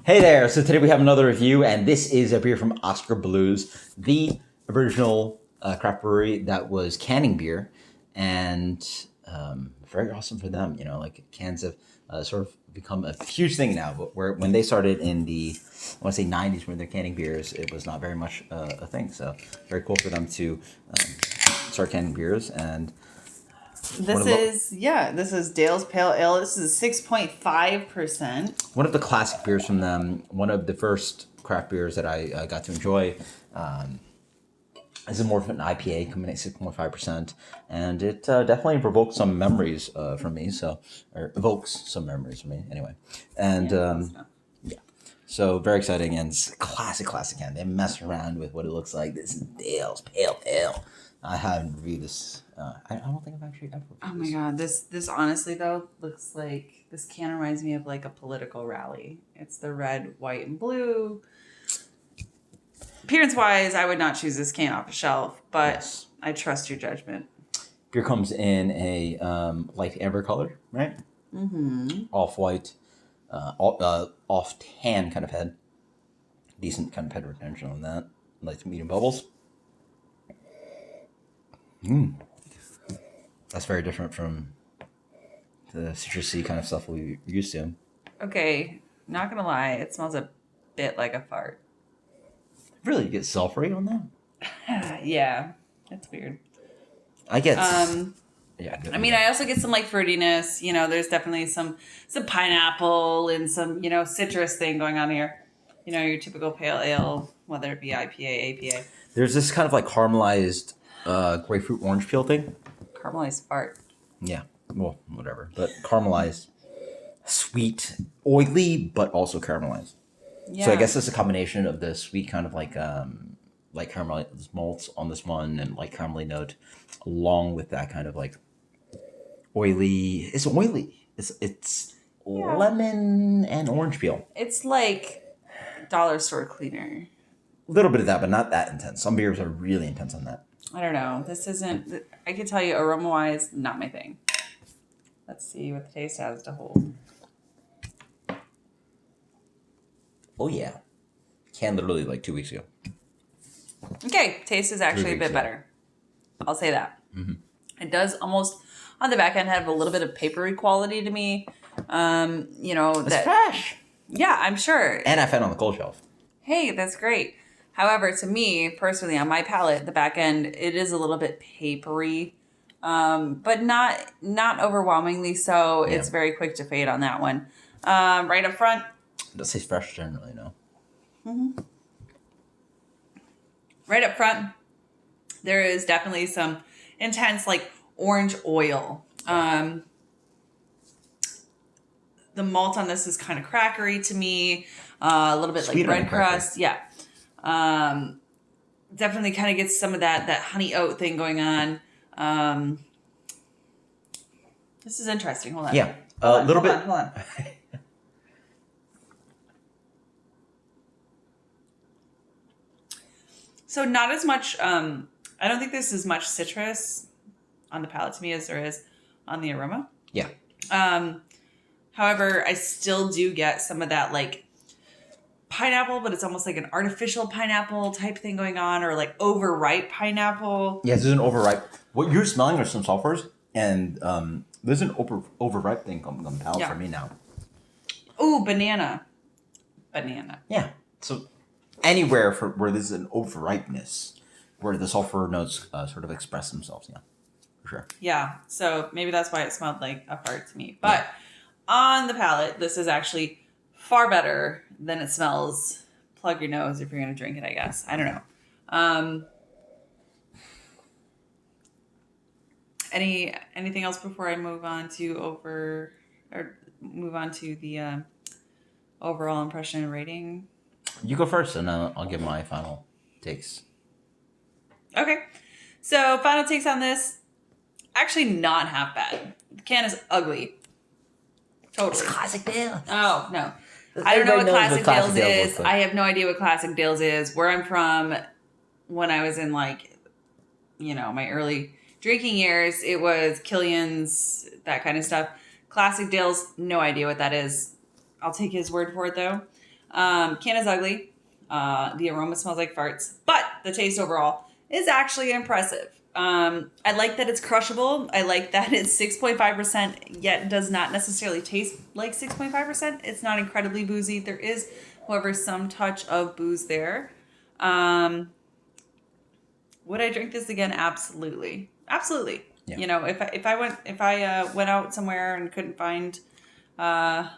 Hey there! So today we have another review, and this is a beer from Oskar Blues, the original craft brewery that was canning beer, and very awesome for them. You know, like cans have sort of become a huge thing now. But when they started in the, I want to say '90s, when they're canning beers, it was not very much a thing. So very cool for them to start canning beers. And this is Dale's Pale Ale. This is 6.5%. one of the classic beers from them, one of the first craft beers that I got to enjoy. This is more of an IPA, coming at 6.5%, and it definitely provoked some memories from me. Or evokes some memories from me, anyway. And yeah, so very exciting, and it's classic can. They mess around with what it looks like. This is Dale's Pale Ale. I haven't reviewed this. I don't think I've actually ever. Oh my god, this honestly though looks like this can reminds me of like a political rally. It's the red, white, and blue. Appearance wise, I would not choose this can off a shelf, but yes. I trust your judgment. Beer comes in a light amber color, right? Mm-hmm. Off white, off tan kind of head. Decent kind of head retention on that. Light to medium bubbles. That's very different from the citrusy kind of stuff we're used to. Okay, not gonna lie, it smells a bit like a fart. Really, you get sulfury on that? Yeah, that's weird. I get. Yeah. I mean, I also get some like fruitiness. You know, there's definitely some pineapple and some citrus thing going on here. You know, your typical pale ale, whether it be IPA, APA. There's this kind of like caramelized grapefruit orange peel thing. Caramelized fart. Yeah, well, whatever. But caramelized, sweet, oily, but also caramelized. Yeah. So I guess it's a combination of the sweet kind of like caramelized malts on this one and like caramelly note, along with that kind of like oily. It's oily. It's lemon and orange peel. It's like dollar store cleaner. A little bit of that, but not that intense. Some beers are really intense on that. I don't know. This isn't. I can tell you, aroma wise, not my thing. Let's see what the taste has to hold. Oh yeah, canned literally like 2 weeks ago. Okay, taste is actually a bit better. I'll say that. Mm-hmm. It does almost on the back end have a little bit of papery quality to me. It's fresh. Yeah, I'm sure. And I found on the cold shelf. Hey, that's great. However, to me personally, on my palate, the back end it is a little bit papery, but not overwhelmingly so. Yeah. It's very quick to fade on that one. Right up front. It does taste fresh generally, no? Mm-hmm. Right up front, there is definitely some intense, like, orange oil. The malt on this is kind of crackery to me. A little bit sweet, like bread crust. Yeah. Definitely kind of gets some of that honey oat thing going on. This is interesting. Hold on. Yeah. A little bit. Hold on. So not as much, I don't think there's as much citrus on the palate to me as there is on the aroma. Yeah. However, I still do get some of that like pineapple, but it's almost like an artificial pineapple type thing going on, or like overripe pineapple. Yeah, there's an overripe. What you're smelling are some sulfurs, and there's an overripe thing on the palate for me now. Ooh, banana. Yeah. So anywhere where there's an overripeness, where the sulfur notes sort of express themselves, yeah, for sure. Yeah, so maybe that's why it smelled like a fart to me. But on the palate, this is actually far better than it smells. Plug your nose if you're going to drink it, I guess. I don't know. Anything else before I move on to the overall impression and rating? You go first, and I'll give my final takes. Okay. So, final takes on this. Actually, not half bad. The can is ugly. Totally. It's Classic Dale. Oh, no. I don't know what Classic Dale's is. I have no idea what Classic Dale's is. Where I'm from, when I was in, like, my early drinking years, it was Killian's, that kind of stuff. Classic Dale's, no idea what that is. I'll take his word for it, though. Can is ugly. The aroma smells like farts, but the taste overall is actually impressive. I like that it's crushable. I like that it's 6.5%, yet does not necessarily taste like 6.5%. It's not incredibly boozy. There is, however, some touch of booze there. Would I drink this again? Absolutely. Absolutely. Yeah. You know, if I went out somewhere and couldn't find, I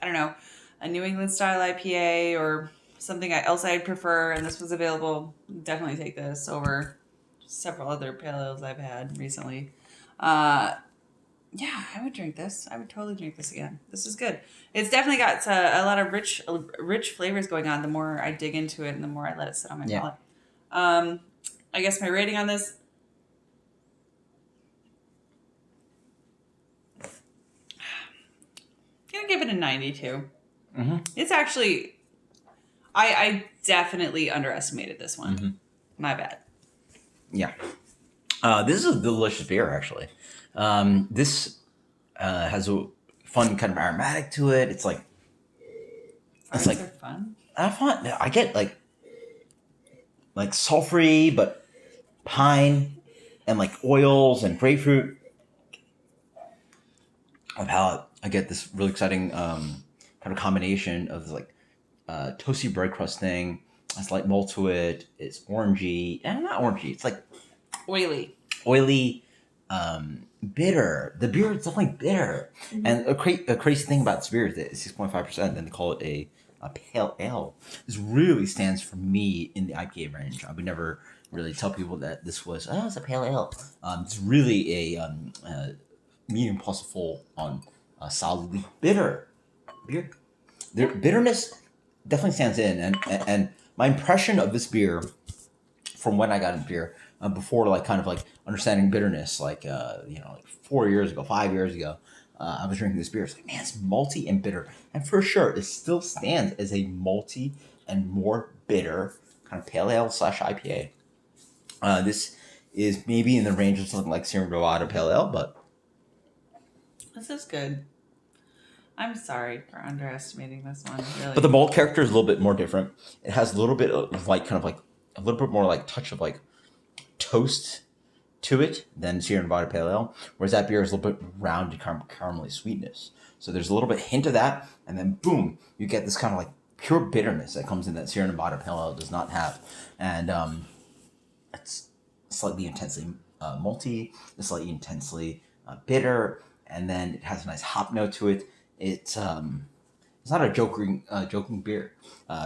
don't know, a New England style IPA or something else I'd prefer, and this was available, definitely take this over several other pale ales I've had recently. Yeah, I would drink this. I would totally drink this again. This is good. It's definitely got a lot of rich flavors going on. The more I dig into it, and the more I let it sit on my palate. I guess my rating on this. I'm gonna give it a 92. Mm-hmm. It's actually, I definitely underestimated this one. Mm-hmm. My bad. Yeah. This is a delicious beer, actually. This has a fun kind of aromatic to it. It's like, Farts are fun. I get like sulfury, but pine and like oils and grapefruit. On palate, I get this really exciting kind of combination of like toasty bread crust thing. A slight malt to it. It's orangey, and not orangey. It's like Oily. Bitter. The beer is definitely bitter. Mm-hmm. And a crazy thing about this beer is that it's 6.5%, and they call it a pale ale. This really stands for me in the IPA range. I would never really tell people that this was, it's a pale ale. It's really a medium plus a full on solidly bitter beer. The bitterness definitely stands in, and my impression of this beer from when I got into beer, before like kind of like understanding bitterness, like like 4 years ago, 5 years ago, I was drinking this beer. It's like, man, it's malty and bitter, and for sure, it still stands as a malty and more bitter kind of pale ale / IPA. This is maybe in the range of something like Sierra Nevada Pale Ale, but This is good. I'm sorry for underestimating this one. Really. But the malt character is a little bit more different. It has a little bit of like kind of like a little bit more like touch of like toast to it than Sierra Nevada Pale Ale, whereas that beer is a little bit rounded caramelly sweetness. So there's a little bit hint of that, and then boom, you get this kind of like pure bitterness that comes in that Sierra Nevada Pale Ale does not have, and it's slightly intensely malty, it's slightly intensely bitter, and then it has a nice hop note to it. It's not a joking beer.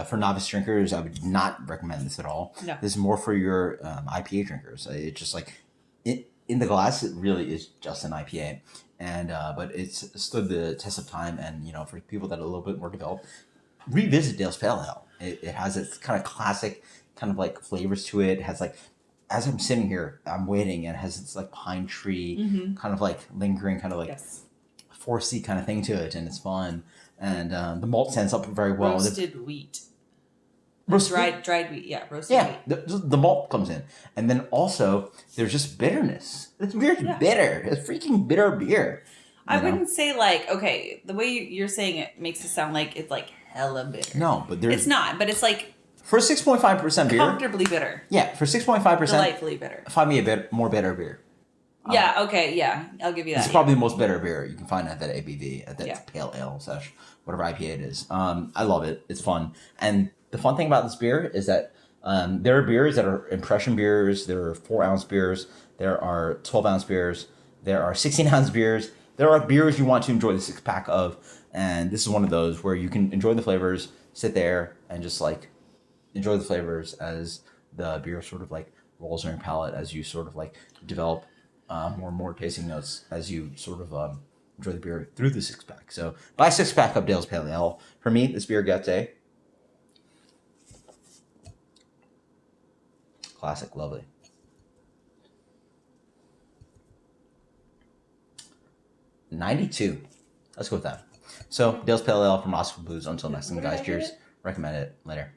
For novice drinkers, I would not recommend this at all. No. This is more for your IPA drinkers. It's just like in the glass, it really is just an IPA, and but it's stood the test of time. And for people that are a little bit more developed, revisit Dale's Pale Ale. It has its kind of classic kind of like flavors to it. It has like, as I'm sitting here, I'm waiting, and it has this like pine tree kind of like lingering kind of like foresty kind of thing to it, and it's fun. And the malt stands up very well. Roasted wheat. Dried wheat, yeah, roasted wheat. The malt comes in. And then also, there's just bitterness. This beer's bitter. It's freaking bitter beer. I wouldn't say like, okay, the way you're saying it makes it sound like it's like hella bitter. No, but there's... It's not, but it's like... For a 6.5% beer... Comfortably bitter. Yeah, for 6.5%... Delightfully bitter. Find me a bit more bitter beer. Yeah, okay, yeah. I'll give you that. It's probably the most bitter beer you can find at that ABV, at that pale ale / whatever IPA it is. I love it. It's fun. And the fun thing about this beer is that there are beers that are impression beers. There are 4-ounce beers. There are 12-ounce beers. There are 16-ounce beers. There are beers you want to enjoy the 6-pack of. And this is one of those where you can enjoy the flavors, sit there, and just like enjoy the flavors as the beer sort of like rolls on your palate, as you sort of like develop more and more tasting notes as you sort of enjoy the beer through the 6-pack. So buy a 6-pack of Dale's Pale Ale. For me, this beer gets a classic, lovely. $92. Let's go with that. So Dale's Pale Ale from Oskar Blues. Until next time, guys. Cheers. Recommend it. Later.